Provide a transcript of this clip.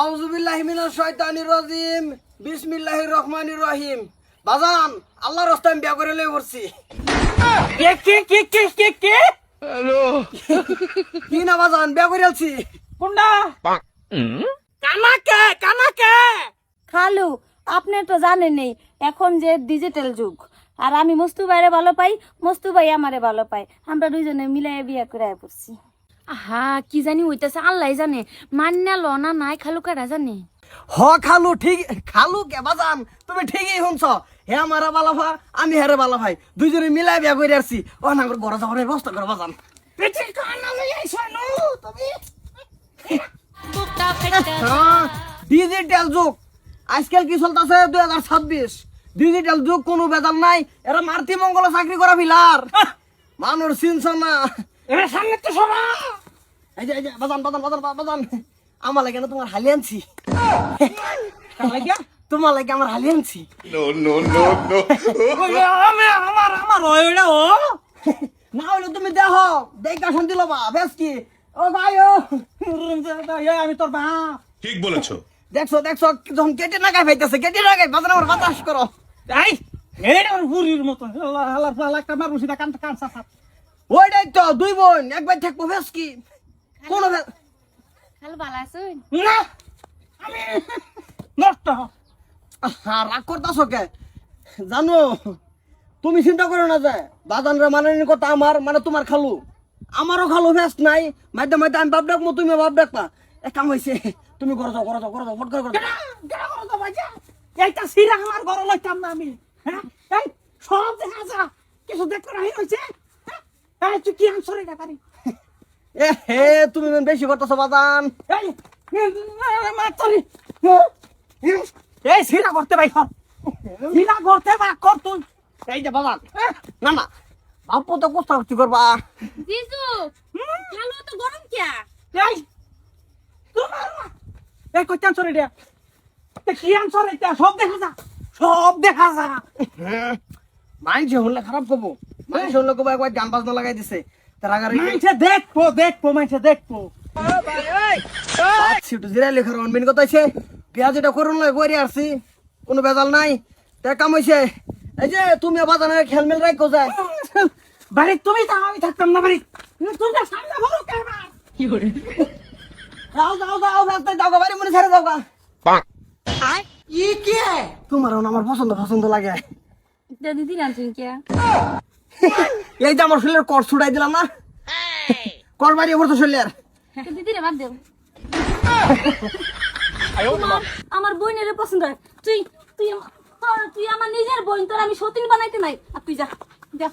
আউযুবিল্লাহি মিনাশ শাইতানির রাজিম বিসমিল্লাহির রহমানির রহিম। বাজান আল্লাহর রাস্তায় আমি বিয়া করে লই পড়ছি। কে হ্যালো কি না বাজান বিয়া করে আলছি। কোনটা কানাকে খালু আপনি তো জানেনই এখন যে ডিজিটাল যুগ, আর আমি মস্তু ভাইরে ভালো পাই, মস্তু ভাই আমারে ভালো পাই, আমরা দুইজনে মিলাই বিয়া করে পড়ছি। আহা কি জানি হইতাছে আল্লাহ জানে, মান্না লনা নাই খালু কারা জানে। হ খালু ঠিক খালু কে বাজান তুমি ঠিকই শুনছ। হে আমারা বালা ভাই আমি হেরে বালা ভাই দুইজনে মিলাই বিয়া করে আসছি। ও না আমার ঘরে যাওয়ার ব্যবস্থা করো বাজান। পেটে কানা লই আইছানো তুমি ডিজিটাল যুগ আজকাল কি চলতেছে 2026 ডিজিটাল যুগ কোনো বেজাল নাই। এরা মারতি মঙ্গল চাকরি করা ফিলার মানুষ চিনছ না। এর সামনে তো সবা এই যে বাজান বাজান বাজান বাজান আমার লাগে না তোমার হালি আনছি। তোমার লাগে আমার হালি আনছি। নো নো নো নো আমার ওইটা ও না হলে তুমি দেখো দেখা শান্তি লবা বেশ কি ও ভাই ও আমি তোর বা ঠিক বলেছো দেখছো দেখছো যখন কেটে না গায়ে পাইতেছে কেটে না গায়ে বাজান আমার বাতাস করো। এই এইটা বুড়ির মতো হালার একটা মারুছি না কানটা কানসা ওইটাই তো দুই বোন একবার থাকবো বেশ কি কোনো খালু ভালো আছেন? না আমি নষ্ট রাগ করতেছ কে জানো তুমি চিন্তা করো না যে বাজানরা মানানির কথা আমার মানে তোমার খালু আমারও খালু ফেস্ট নাই মাইদা মাইদা আমি বাপ ডাকবো তুমি বাপ ডাকবা এক কাম হয়েছে তুমি ঘরে যাও ঘরে যাও ঘরে যাও ফট করে ঘরে যাও। এইটা সিরা আমার ঘর লইতাম না আমি হ্যাঁ এই সব দেখা যা কিছু দেখতে রাহি হইছে এই তুই কি আনছরে না পারি এ হে তুমি বেশি করতেছো বাজান। এই মাতরি এই সিরা করতে ভাই সিরা করতে বা কর তুই এই যে বাজান না না বাপ তো কষ্ট করতে করবা। জিজু খালু তো গরম কিয়া? এই তোমার এই কই আনছরে দিয়া কি আনছরে এটা সব দেখা যা মাইনছে হলে খারাপ করবো মাইনছে হলে কবো একবার গান বাজনা লাগাই দিছে তার আগে মাইনছে দেখবো মাইনছে দেখবো সিটু জিরাই লেখার অনবিন কথা আছে পেঁয়াজ এটা করুন লাই বইরে আসছি কোনো বেজাল নাই তে কাম হইছে। এই যে তুমি বাজানের খেলমেল রাখো যায় বাড়ি তুমি যাও আমি থাকতাম না বাড়ি তুমি সামনে বলো কেমন যাও যাও যাও রাস্তা যাও গা, বাড়ি মনে ছেড়ে যাও গা। ই কে তোমার আমার পছন্দ পছন্দ লাগে। দিদি আনছেন কিয়া? এই যে আমার শরীরের কর ছুটাই দিলাম না কর বাড়ি ওপর তো শরীরের দিদি রে বাদ দেও। আমার বোনের পছন্দ হয়। তুই তুই তুই আমার নিজের বোন, তোর আমি সতীন বানাইতে নাই। আর তুই যা যা।